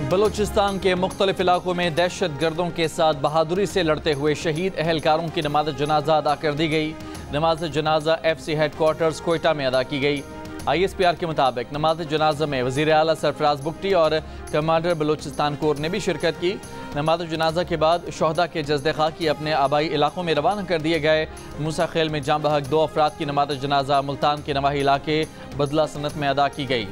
बलूचिस्तान के मुख्तलिफ इलाकों में दहशत गर्दों के साथ बहादुरी से लड़ते हुए शहीद अहलकारों की नमाज जनाजा अदा कर दी गई। नमाज जनाजा FC हेडक्वार्टर्स कोयटा में अदा की गई। ISPR के मुताबिक नमाज जनाजा में वज़ीर आला सरफराज बुगटी और कमांडर बलूचिस्तान कोर ने भी शिरकत की। नमाज जनाजा के बाद शहदा के जज़्दे खाकी अपने आबाई इलाकों में रवाना कर दिए गए। मूसा खेल में जाम बहक 2 अफराद की नमाज जनाजा मुल्तान के नवाही इलाके बदला सनत में अदा की गई।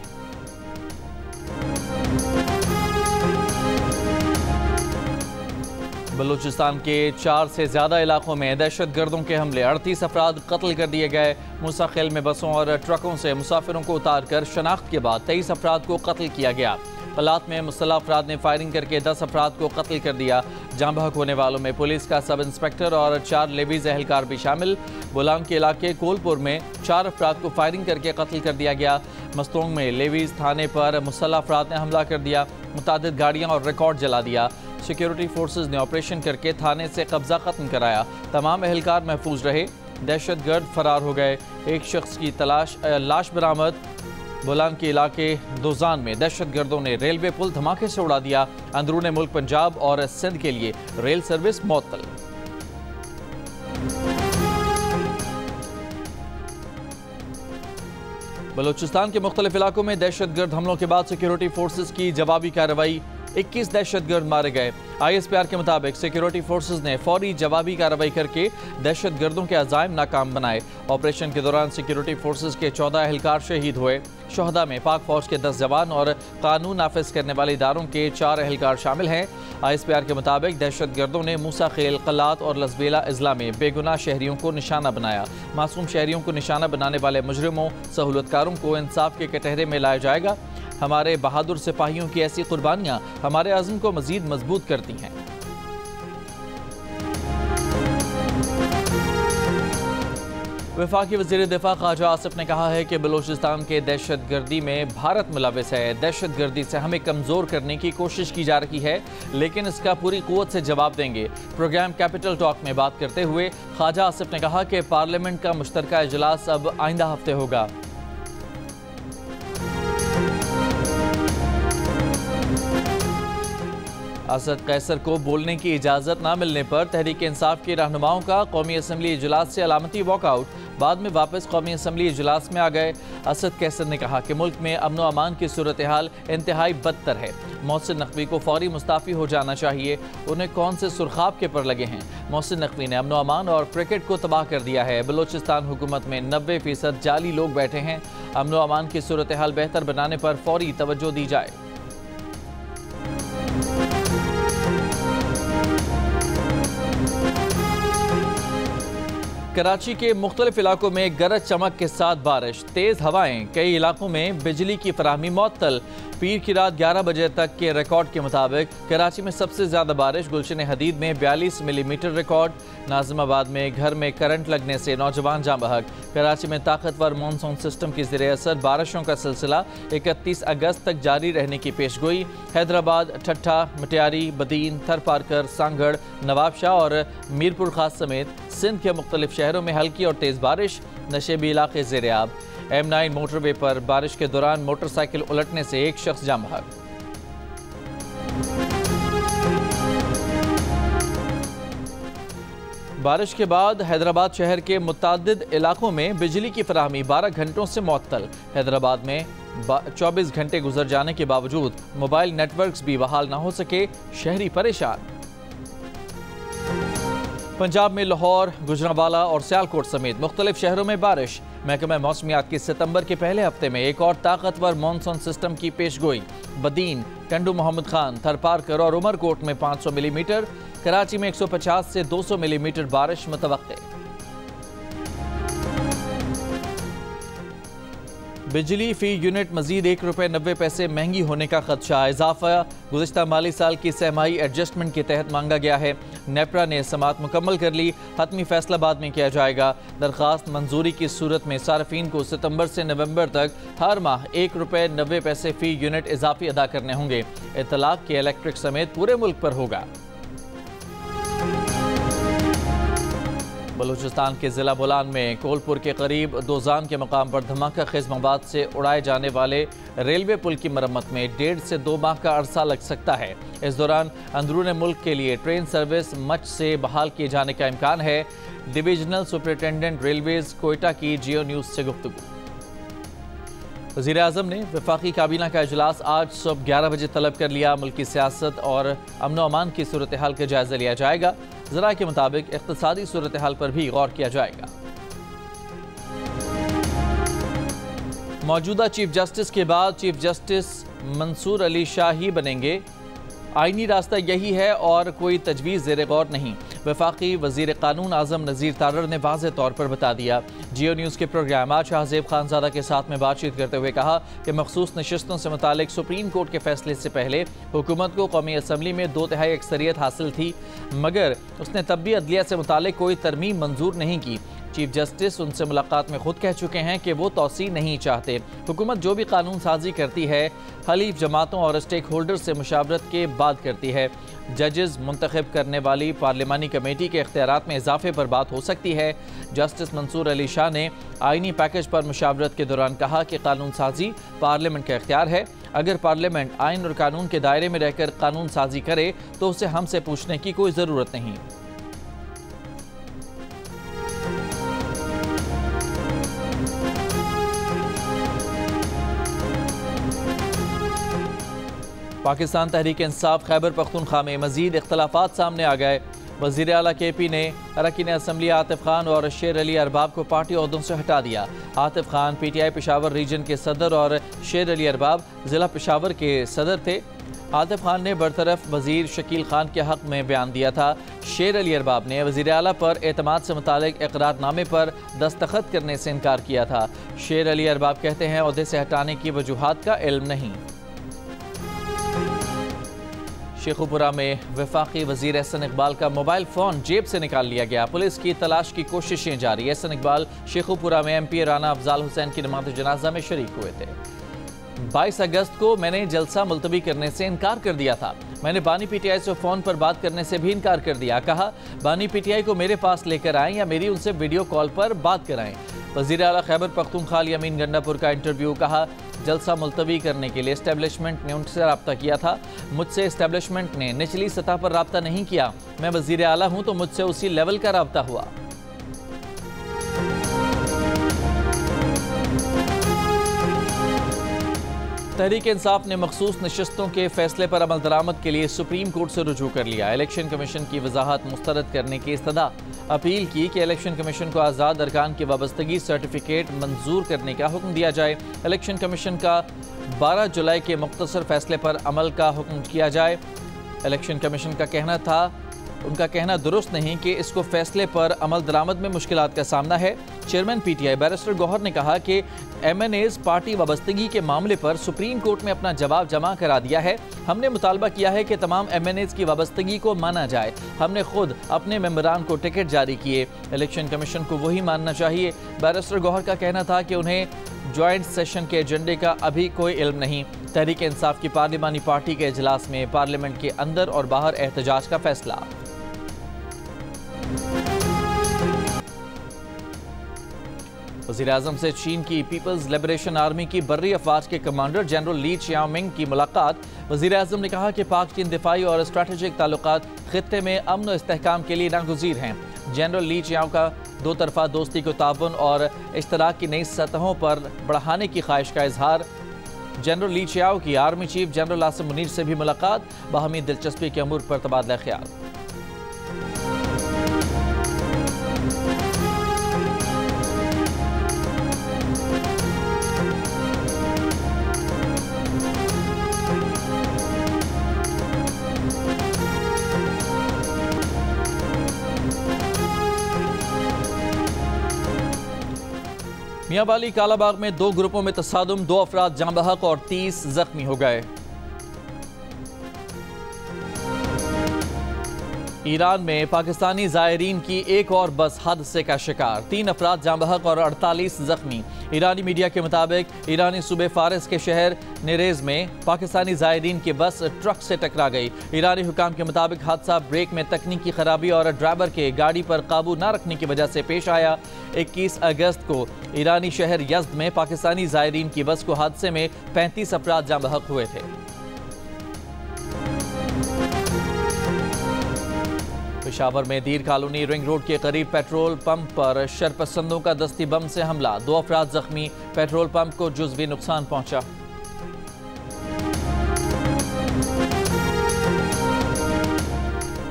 बलूचिस्तान के 4 से ज़्यादा इलाकों में दहशत गर्दों के हमले, 38 अफराद कत्ल कर दिए गए। मूसा खेल में बसों और ट्रकों से मुसाफिरों को उतार कर शनाख्त के बाद 23 अफराद को कत्ल किया गया। पलात में मुसल्लह अफराद ने फायरिंग करके 10 अफराद को कत्ल कर दिया। जाम बहक होने वालों में पुलिस का सब इंस्पेक्टर और 4 लेवीज एहलकार भी शामिल। बोलांग के इलाके कोलपुर में 4 अफराद को फायरिंग करके कत्ल कर दिया गया। मस्तोंग में लेवीज थाने पर मुसल्लह अफराद ने हमला कर दिया, मुतादिद गाड़ियाँ और रिकॉर्ड जला दिया। सिक्योरिटी फोर्सेज ने ऑपरेशन करके थाने से कब्जा खत्म कराया। तमाम एहलकार महफूज रहे। दहशत गर्द फरार हो गए। एक शख्स की लाश बरामद। बोलांग के इलाके दोजान में दहशत गर्दों ने रेलवे पुल धमाके से उड़ा दिया। अंदरूनी मुल्क पंजाब और सिंध के लिए रेल सर्विस मुअत्तल। बलूचिस्तान के मुख्तलिफ इलाकों में दहशत गर्द हमलों के बाद सिक्योरिटी फोर्सेज की जवाबी कार्रवाई। 21 दहशत गर्द मारे गए। ISPR के मुताबिक सिक्योरिटी फोर्सेज ने फौरी जवाबी कार्रवाई करके दहशत गर्दों के अज़ाइम नाकाम बनाए। ऑपरेशन के दौरान सिक्योरिटी फोर्सेज के 14 एहलकार शहीद हुए। शहदा में पाक फौज के 10 जवान और कानून नाफिज करने वाले इदारों के 4 एहलकार शामिल हैं। ISPR के मुताबिक दहशत गर्दों ने मूसा खेल, कलात और लसबेला अजला में बेगुनाह शहरियों को निशाना बनाया। मासूम शहरियों को निशाना बनाने वाले मुजरिमों सहूलतकारों को इंसाफ के कटहरे में लाया जाएगा। हमारे बहादुर सिपाहियों की ऐसी कुर्बानियां हमारे अज़्म को मजीद मजबूत करती हैं। वफाकी वज़ीर दिफा ख्वाजा आसिफ ने कहा है कि बलूचिस्तान के दहशत गर्दी में भारत मुलविस है। दहशत गर्दी से हमें कमज़ोर करने की कोशिश की जा रही है, लेकिन इसका पूरी क़ुव्वत से जवाब देंगे। प्रोग्राम कैपिटल टॉक में बात करते हुए ख्वाजा आसिफ ने कहा कि पार्लियामेंट का मुश्तरका इजलास अब आइंदा हफ्ते होगा। असद कैसर को बोलने की इजाज़त न मिलने पर तहरीक इंसाफ के रहनुमाओं का कौमी असम्बली इजलास से अलामती वॉकआउट। बाद में वापस कौमी असम्बली इजलास में आ गए। असद कैसर ने कहा कि मुल्क में अमन व अमान की सूरत हाल इंतहाई बदतर है। मोहसिन नकवी को फौरी मुस्ताफ़ी हो जाना चाहिए। उन्हें कौन से सुरखाब के पर लगे हैं। मोहसिन नकवी ने अमन व अमान और क्रिकेट को तबाह कर दिया है। बलूचिस्तान हुकूमत में 90% जाली लोग बैठे हैं। अमन व अमान की सूरत हाल बेहतर बनाने पर फौरी तवज्जो दी जाए। कराची के मुख्तलिफ इलाकों में गरज चमक के साथ बारिश, तेज़ हवाएं, कई इलाकों में बिजली की फराहमी मुअत्तल। पीर की रात 11 बजे तक के रिकॉर्ड के मुताबिक कराची में सबसे ज़्यादा बारिश गुलशन हदीद में 42 मिलीमीटर रिकॉर्ड। नाज़िमाबाद में घर में करंट लगने से नौजवान जाँ बहक। कराची में ताकतवर मानसून सिस्टम की ज़ेरे असर बारिशों का सिलसिला 31 अगस्त तक जारी रहने की पेशगोई। हैदराबाद, ठट्ठा, मटियारी, बदीन, थरपारकर, सांगड़, नवाबशाह और मीरपुर खास समेत सिंध के मुख्तलिफ शहरों में हल्की और तेज़ बारिश। नशेबी इलाके ज़ेरे-आब। M9 मोटरवे पर बारिश के दौरान मोटरसाइकिल उलटने से एक शख्स जाम बहक। बारिश के बाद हैदराबाद शहर के मुतादिद इलाकों में बिजली की फराहमी 12 घंटों से मुअत्तल। हैदराबाद में 24 घंटे गुजर जाने के बावजूद मोबाइल नेटवर्क्स भी बहाल न हो सके, शहरी परेशान। पंजाब में लाहौर, गुजरांवाला और सियालकोट समेत मुख्तलिफ शहरों में बारिश। महकमा मौसमियात की सितंबर के पहले हफ्ते में एक और ताकतवर मानसून सिस्टम की पेशगोई। बदीन, टंडू मोहम्मद खान, थरपारकर और उमरकोट में 500 मिलीमीटर, कराची में 150 से 200 मिलीमीटर बारिश मुतवक्के। बिजली फी यूनिट मजीद ₹1.90 महंगी होने का खदशा। इजाफा गुज़िश्ता माली साल की सहमाही एडजस्टमेंट के तहत मांगा गया है। नेपरा ने समात मुकम्मल कर ली। हतमी फैसला बाद में किया जाएगा। दरख्वास्त मंजूरी की सूरत में सार्फिन को सितंबर से नवंबर तक हर माह ₹1.90 फ़ी यूनिट इजाफी अदा करने होंगे। इतलाक के इलेक्ट्रिक समेत पूरे मुल्क पर होगा। बलूचिस्तान के ज़िला बोलान में कोलपुर के करीब दोजान के मकाम पर धमाका खेज मवाद से उड़ाए जाने वाले रेलवे पुल की मरम्मत में 1.5 से 2 माह का अरसा लग सकता है। इस दौरान अंदरून मुल्क के लिए ट्रेन सर्विस मच से बहाल किए जाने का इम्कान है। डिविजनल सुपरिटेंडेंट रेलवेज कोयटा की जियो न्यूज़ से गुफ्तगू। वज़ीर आज़म ने वफाकी काबीना का इजलास आज सुबह 11 बजे तलब कर लिया। मुल्की सियासत और अमन व अमान की सूरत हाल का जायजा लिया जाएगा। ज़रा के मुताबिक इक़्तिसादी सूरत हाल पर भी गौर किया जाएगा। मौजूदा चीफ जस्टिस के बाद चीफ जस्टिस मंसूर अली शाह ही बनेंगे। आईनी रास्ता यही है और कोई तजवीज़ ज़ेर गौर नहीं। वफाकी वज़ीर कानून आज़म नज़ीर तारर ने वाज़े तौर पर बता दिया। जियो न्यूज़ के प्रोग्राम आज शाहज़ेब खानज़ादा के साथ में बातचीत करते हुए कहा कि मखसूस नशिस्तों से मुतालिक सुप्रीम कोर्ट के फैसले से पहले हुकूमत को कौमी असम्बली में 2/3 अक्सरियत हासिल थी, मगर उसने तब भी अदलिया से मुतालिक कोई तरमीम मंजूर नहीं की। चीफ जस्टिस उनसे मुलाकात में खुद कह चुके हैं कि वो तौसी नहीं चाहते। हुकूमत जो भी कानून साजी करती है हलीफ जमातों और स्टेक होल्डर से मुशावरत के बाद करती है। जजेस मुंतखब करने वाली पार्लिमानी कमेटी के इख्तियारात में इजाफे पर बात हो सकती है। जस्टिस मंसूर अली शाह ने आईनी पैकेज पर मुशावरत के दौरान कहा कि कानून साजी पार्लियामेंट का इख्तियार है। अगर पार्लियामेंट आइन और कानून के दायरे में रहकर कानून साजी करे तो उसे हमसे पूछने की कोई ज़रूरत नहीं। पाकिस्तान तहरीक इंसाफ खैबर पख्तूनख्वा में मजीद इख्तलाफात सामने आ गए। वज़ीर आला KP ने अरकान असम्बली आतिफ खान और शेर अली अरबाब को पार्टी ओहदों से हटा दिया। आतिफ खान PTI पेशावर रीजन के सदर और शेर अली अरबाब ज़िला पेशावर के सदर थे। आतिफ खान ने बरतरफ वज़ीर शकील खान के हक़ में बयान दिया था। शेर अली अरबाब ने वज़ीर आला पर एतमाद से मुतालिक इक़रारनामे पर दस्तखत करने से इनकार किया था। शेर अली अरबाब कहते हैं ओहदे से हटाने की वजूहात का इल्म नहीं। शेखुपुरा में वफाकी वज़ीर एहसन इकबाल का मोबाइल फ़ोन जेब से निकाल लिया गया। पुलिस की तलाश की कोशिशें जारी। एहसन इकबाल शेखुपुरा में MP राना अफजाल हुसैन की नमाज़ जनाजा में शरीक हुए थे। 22 अगस्त को मैंने जलसा मुलतवी करने से इनकार कर दिया था। मैंने बानी PTI से फ़ोन पर बात करने से भी इनकार कर दिया। कहा बानी PTI को मेरे पास लेकर आएँ या मेरी उनसे वीडियो कॉल पर बात कराएँ। वज़ीर आला खैबर पख्तूनख्वा अमीन गंडापुर का इंटरव्यू। कहा जलसा मुलतवी करने के लिए इस्टेब्लिशमेंट ने उनसे रब्ता किया था। मुझसे इस्टेब्लिशमेंट ने निचली सतह पर रब्ता नहीं किया। मैं वज़ीर आला हूँ तो मुझसे उसी लेवल का रब्ता हुआ। तहरीक इंसाफ ने मखसूस नशिस्तों के फैसले पर अमल दरामद के लिए सुप्रीम कोर्ट से रुजू कर लिया। इलेक्शन कमीशन की वजाहत मुस्तरद करने की इस्तदा अपील की कि इलेक्शन कमीशन को आज़ाद अरकान की वाबस्तगी सर्टिफिकेट मंजूर करने का हुक्म दिया जाए। इलेक्शन कमीशन का 12 जुलाई के मुख्तसर फैसले पर अमल का हुक्म किया जाए। इलेक्शन कमीशन का कहना था उनका कहना दुरुस्त नहीं कि इसको फैसले पर अमल दरामद में मुश्किलात का सामना है। चेयरमैन PTI बैरिस्टर गौहर ने कहा कि MNAs पार्टी वाबस्तगी के मामले पर सुप्रीम कोर्ट में अपना जवाब जमा करा दिया है। हमने मुतालबा किया है कि तमाम MNAs की वाबस्तगी को माना जाए। हमने खुद अपने मेंबरान को टिकट जारी किए। इलेक्शन कमीशन को वही मानना चाहिए। बैरिस्टर गौहर का कहना था कि उन्हें ज्वाइंट सेशन के एजेंडे का अभी कोई इल्म नहीं। तहरीक इंसाफ की पार्लिमानी पार्टी के इजलास में पार्लियामेंट के अंदर और बाहर एहतजाज का फैसला। वज़ीर आज़म से चीन की पीपल्स लिबरेशन आर्मी की बर्री अफवाज के कमांडर जनरल ली चियाओमिंग की मुलाकात। वज़ीर आज़म ने कहा कि पाक चीन दिफाई और स्ट्रेटेजिक ताल्लुकात खित्ते में अमन और इस्तेहकाम के लिए नागुज़ीर हैं। जनरल ली चियाओ का दो तरफा दोस्ती को ताउन और इश्तराक की नई सतहों पर बढ़ाने की ख्वाहिश का इजहार। जनरल ली चियाओ की army chief general Asim Munir से भी मुलाकात। बाहमी दिलचस्पी के अमूर पर तबादला ख्याल। मियांवाली कालाबाग में 2 ग्रुपों में तसादुम, 2 अफराद जाँ बहक और 30 जख्मी हो गए। ईरान में पाकिस्तानी ज़ायरीन की एक और बस हादसे का शिकार, 3 अफराद जाँ बहक और 48 जख्मी। ईरानी मीडिया के मुताबिक ईरानी सूबे फारिस के शहर नेरेज में पाकिस्तानी ज़ायरीन की बस ट्रक से टकरा गई। ईरानी हुकाम के मुताबिक हादसा ब्रेक में तकनीकी खराबी और ड्राइवर के गाड़ी पर काबू न रखने की वजह से पेश आया। 21 अगस्त को ईरानी शहर यज़्द में पाकिस्तानी ज़ायरीन की बस को हादसे में 35 अफराद जाँ बहक हुए थे। पेशावर में दीर कॉलोनी रिंग रोड के करीब पेट्रोल पंप पर शरपसंदों का दस्ती बम से हमला, 2 अफराद जख्मी। पेट्रोल पंप को जुज़वी नुकसान पहुंचा।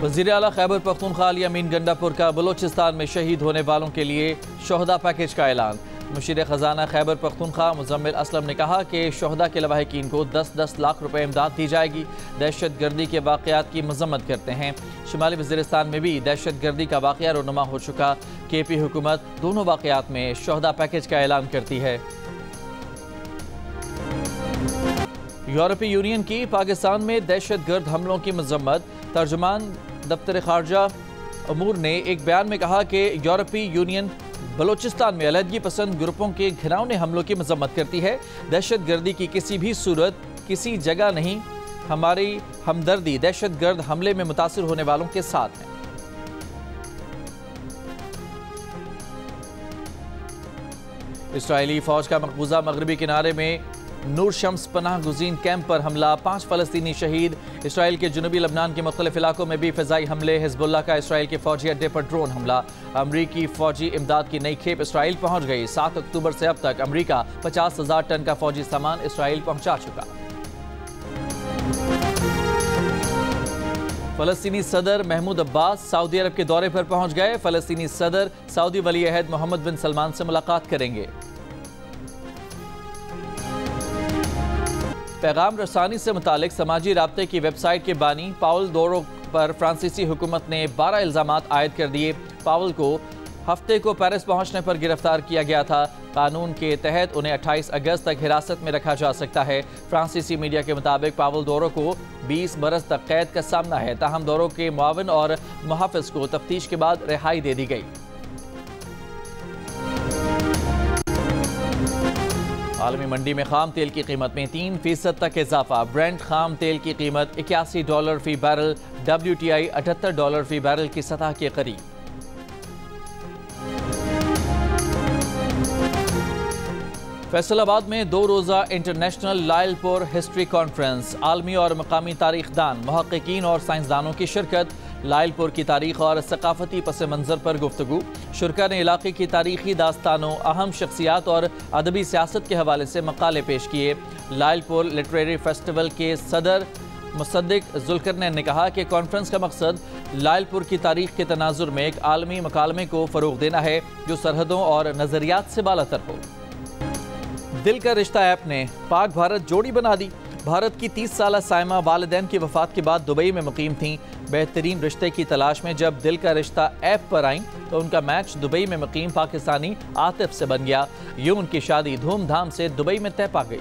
वज़ीर आला खैबर पख्तूनख्वा अली अमीन गंडापुर का बलोचिस्तान में शहीद होने वालों के लिए शोहदा पैकेज का ऐलान। मुशीर खजाना खैबर पख्तूनख्वा मुजम्मिल असलम ने कहा कि शोहदा के लवाहिकीन को 10-10 लाख रुपए इमदाद दी जाएगी। दहशत गर्दी के वाक़यात की मजम्मत करते हैं। शुमाली वज़ीरिस्तान में भी दहशत गर्दी का वाक़या रोनुमा हो चुका। KP हुकूमत दोनों वाक़यात में शोहदा पैकेज का ऐलान करती है। यूरोपीय यूनियन की पाकिस्तान में दहशत गर्द हमलों की मजम्मत। तर्जुमान दफ्तर खारजा अमूर ने एक बयान में कहा कि यूरोपीय यूनियन बलोचिस्तान में अलहदगी पसंद ग्रुपों के घिनौने हमलों की मजम्मत करती है। दहशत गर्दी की किसी भी सूरत किसी जगह नहीं। हमारी हमदर्दी दहशत गर्द हमले में मुतासिर होने वालों के साथ है। इसराइली फौज का मकबूजा मगरबी किनारे में नूर शम्स पनाह गुज़ीन कैंप पर हमला, 5 फ़लस्तीनी शहीद। इसराइल के जुनूबी लबनान के मुख्तलिफ इलाकों में भी फ़िज़ाई हमले। हिज़्बुल्लाह का इसराइल के फ़ौजी अड्डे पर ड्रोन हमला। अमरीकी फ़ौजी इमदाद की नई खेप इसराइल पहुँच गई। 7 अक्टूबर से अब तक अमरीका 50,000 टन का फ़ौजी सामान इसराइल पहुँचा चुका। फ़लस्तीनी सदर महमूद अब्बास सऊदी अरब के दौरे पर पहुँच गए। फ़लस्तीनी सदर सऊदी वली अहद मोहम्मद बिन सलमान से मुलाकात करेंगे। पैगाम रसानी से मुतालिक समाजी राब्ते की वेबसाइट के बानी पाउल दोरो पर फ्रांसीसी हुकूमत ने 12 इल्ज़ामात आयद कर दिए। पाउल को हफ्ते को पेरिस पहुंचने पर गिरफ्तार किया गया था। कानून के तहत उन्हें 28 अगस्त तक हिरासत में रखा जा सकता है। फ्रांसीसी मीडिया के मुताबिक पाउल दोरो को 20 बरस तक कैद का सामना है। ताहम दोरो के मुआविन और मुहाफ़िज को तफ्तीश के बाद रिहाई दे दी गई। आलमी मंडी में खाम तेल की कीमत में 3% तक इजाफा। ब्रेंट खाम तेल की कीमत $81 फी बैरल, WTI $78 फी बैरल की सतह के करीब। फैसलाबाद में 2 रोज़ा इंटरनेशनल लाइलपुर हिस्ट्री कॉन्फ्रेंस, आलमी और मकामी तारीखदान, मुहक्किकीन और साइंसदानों की शिरकत। लाइलपुर की तारीख और सकाफती पस मंज़र पर गुफ्तगू। शुरका ने इलाके की तारीखी दास्तानों, अहम शख्सियात और अदबी सियासत के हवाले से मकाले पेश किए। लाइलपुर लिटरेरी फेस्टिवल के सदर मुसद्दिक जुल्करनैन ने कहा कि कॉन्फ्रेंस का मकसद लाइलपुर की तारीख के तनाजुर में एक आलमी मकालमे को फ़रोग़ देना है जो सरहदों और नज़रियात से बालातर हो। दिल का रिश्ता ऐप ने पाक भारत जोड़ी बना दी। भारत की 30 साला साइमा वालिदैन की वफ़ात के बाद दुबई में मुकीम थीं। बेहतरीन रिश्ते की तलाश में जब दिल का रिश्ता ऐप पर आईं तो उनका मैच दुबई में मुकीम पाकिस्तानी आतिफ से बन गया। यूं उनकी शादी धूमधाम से दुबई में तय पा गई।